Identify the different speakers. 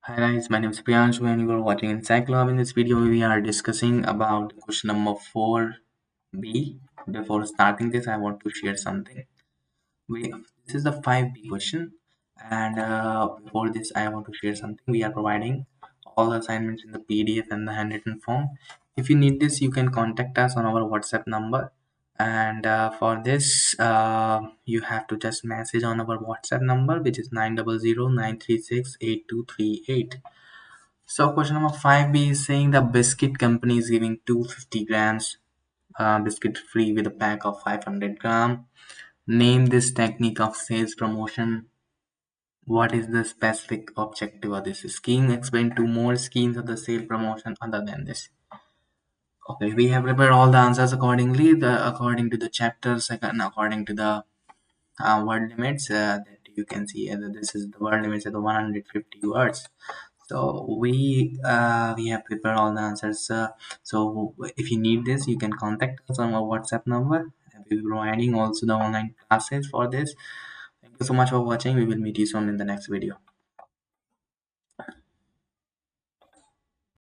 Speaker 1: Hi guys, my name is Priyanshu and you are watching Inside Club. In this video, we are discussing about question number 4B. Before starting this, I want to share something. This is the 5B question, and before this, I want to share something. We are providing all the assignments in the PDF and the handwritten form. If you need this, you can contact us on our WhatsApp number. And for this, you have to just message on our WhatsApp number, which is 900 936 8238. So question number 5B is saying the Biscuit company is giving 250 grams biscuit free with a pack of 500 gram. Name this technique of sales promotion. What is the specific objective of this scheme? Explain two more schemes of the sale promotion other than this. Okay, we have prepared all the answers accordingly. According to the chapter second, according to the word limits that you can see. This is the word limits at the 150 words. So we have prepared all the answers. So if you need this, you can contact us on our WhatsApp number. We will be providing also the online classes for this. Thank you so much for watching. We will meet you soon in the next video.